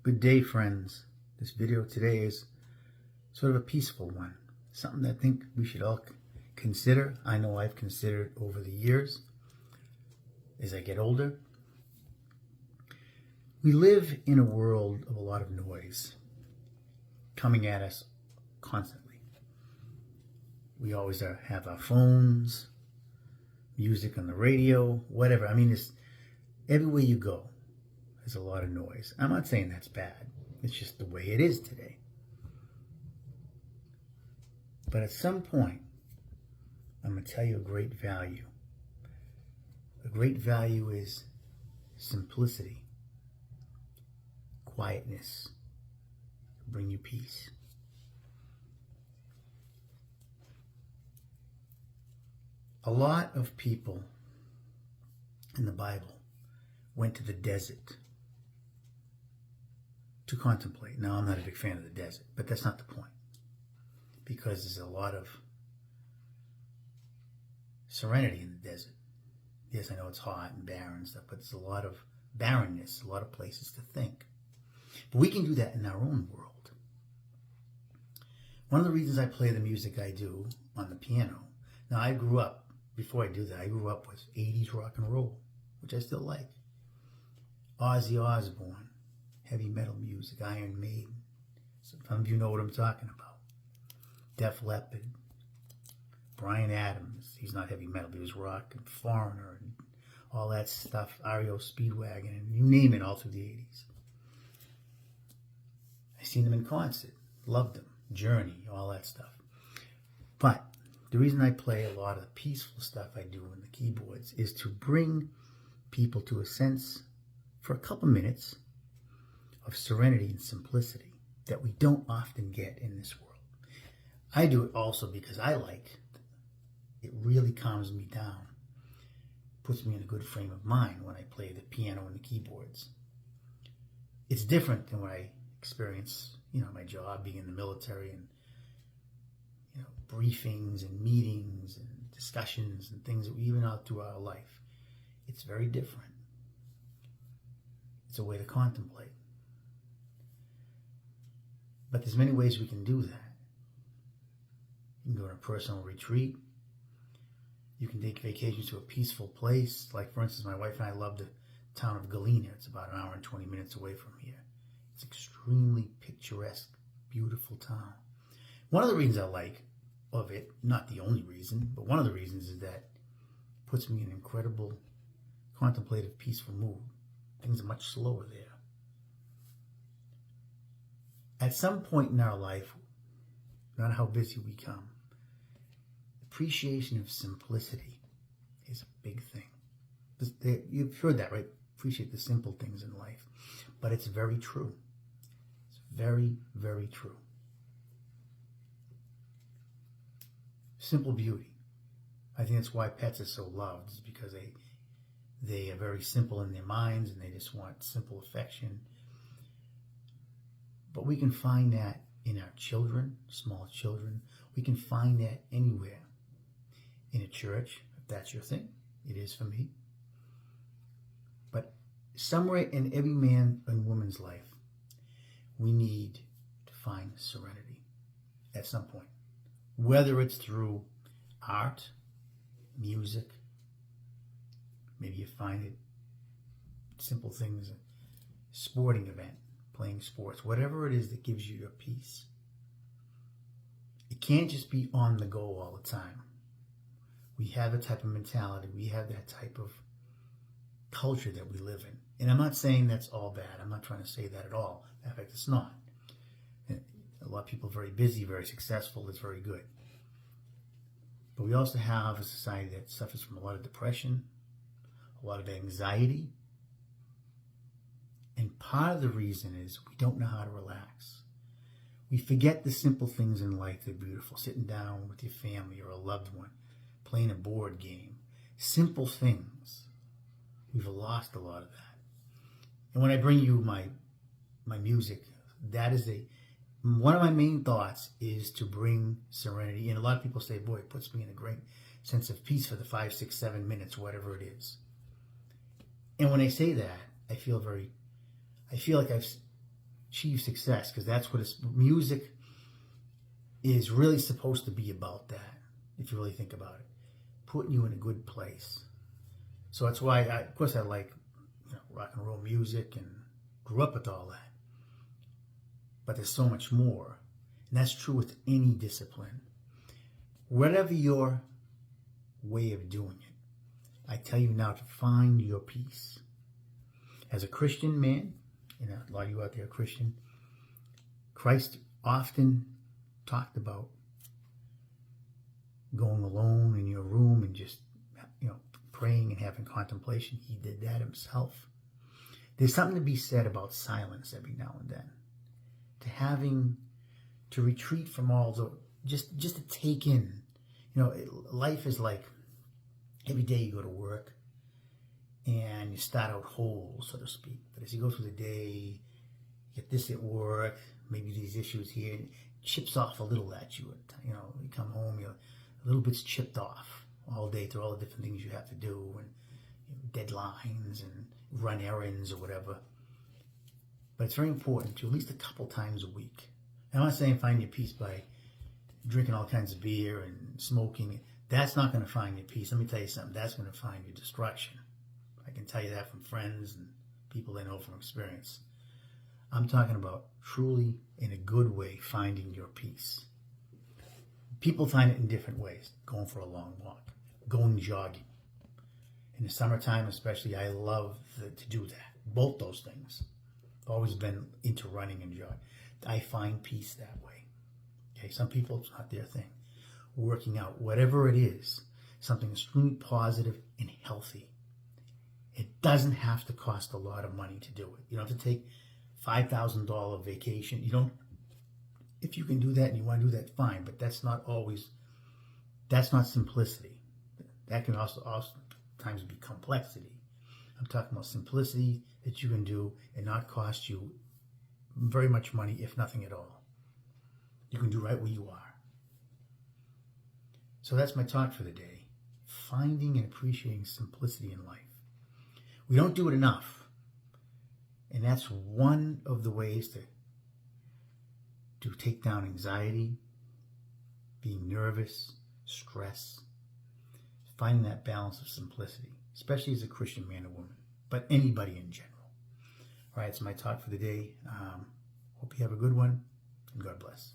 Good day, friends. This video today is sort of a peaceful one. Something that I think we should all consider. I know I've considered over the years as I get older. We live in a world of a lot of noise coming at us constantly. We always have our phones, music on the radio, whatever. I mean, it's everywhere you go. There's a lot of noise. I'm not saying that's bad. It's just the way it is today. But at some point, I'm going to tell you a great value. A great value is simplicity, quietness, bring you peace. A lot of people in the Bible went to the desert to contemplate. Now, I'm not a big fan of the desert, but that's not the point. Because there's a lot of serenity in the desert. Yes, I know it's hot and barren and stuff, but there's a lot of barrenness, a lot of places to think. But we can do that in our own world. One of the reasons I play the music I do on the piano, now I grew up, before I do that, I grew up with 80s rock and roll, which I still like. Ozzy Osbourne, heavy metal music, Iron Maiden. Some of you know what I'm talking about. Def Leppard, Bryan Adams. He's not heavy metal, but he was rock, and Foreigner, and all that stuff. REO Speedwagon, and you name it, all through the 80s. I seen them in concert, loved them. Journey, all that stuff. But the reason I play a lot of the peaceful stuff I do on the keyboards is to bring people to a sense, for a couple minutes, of serenity and simplicity that we don't often get in this world. I do it also because I like it. Really calms me down, puts me in a good frame of mind when I play the piano and the keyboards. It's different than what I experience, my job, being in the military, and briefings and meetings and discussions and things that we even out through our life. It's very different. It's a way to contemplate. But there's many ways we can do that. You can go on a personal retreat. You can take vacations to a peaceful place. Like, for instance, my wife and I love the town of Galena. It's about an hour and 20 minutes away from here. It's extremely picturesque, beautiful town. One of the reasons I like of it, not the only reason, but one of the reasons is that it puts me in an incredible, contemplative, peaceful mood. Things are much slower there. At some point in our life, no matter how busy we come, appreciation of simplicity is a big thing. You've heard that, right? Appreciate the simple things in life. But it's very true. It's very, very true. Simple beauty. I think that's why pets are so loved, is because they are very simple in their minds and they just want simple affection. But we can find that in our children, small children. We can find that anywhere. In a church, if that's your thing. It is for me. But somewhere in every man and woman's life, we need to find serenity at some point. Whether it's through art, music, maybe you find it simple things, a sporting event, playing sports, whatever it is that gives you your peace. It can't just be on the go all the time. We have that type of mentality. We have that type of culture that we live in. And I'm not saying that's all bad. I'm not trying to say that at all. In fact, it's not. A lot of people are very busy, very successful. It's very good. But we also have a society that suffers from a lot of depression, a lot of anxiety. And part of the reason is we don't know how to relax. We forget the simple things in life that are beautiful. Sitting down with your family or a loved one, playing a board game. Simple things. We've lost a lot of that. And when I bring you my music, that is one of my main thoughts is to bring serenity. And a lot of people say, boy, it puts me in a great sense of peace for the 5, 6, 7 minutes, whatever it is. And when I say that, I feel like I've achieve success, because that's what music is really supposed to be about. That, if you really think about it, putting you in a good place. So that's why, of course, I like rock and roll music and grew up with all that. But there's so much more, and that's true with any discipline. Whatever your way of doing it, I tell you now to find your peace. As a Christian man, a lot of you out there are Christian, Christ often talked about going alone in your room and just, praying and having contemplation. He did that himself. There's something to be said about silence every now and then. To retreat from all the, just to take in. Life is like every day you go to work and you start out whole, so to speak. But as you go through the day, you get this at work, maybe these issues here, it chips off a little at you. You come home, you're a little bit's chipped off all day through all the different things you have to do, and deadlines and run errands or whatever. But it's very important to, at least a couple times a week. And I'm not saying find your peace by drinking all kinds of beer and smoking. That's not going to find your peace. Let me tell you something. That's going to find your destruction. I can tell you that from friends and people I know from experience. I'm talking about truly, in a good way, finding your peace. People find it in different ways. Going for a long walk, going jogging. In the summertime especially, I love to do that. Both those things. I've always been into running and jogging. I find peace that way. Okay, some people, it's not their thing. Working out, whatever it is, something extremely positive and healthy. It doesn't have to cost a lot of money to do it. You don't have to take $5,000 vacation. You don't. If you can do that and you want to do that, fine. But that's not simplicity. That can also times be complexity. I'm talking about simplicity that you can do and not cost you very much money, if nothing at all. You can do right where you are. So that's my talk for the day. Finding and appreciating simplicity in life. We don't do it enough. And that's one of the ways to take down anxiety, being nervous, stress, finding that balance of simplicity, especially as a Christian man or woman, but anybody in general. All right, it's my talk for the day. Hope you have a good one, and God bless.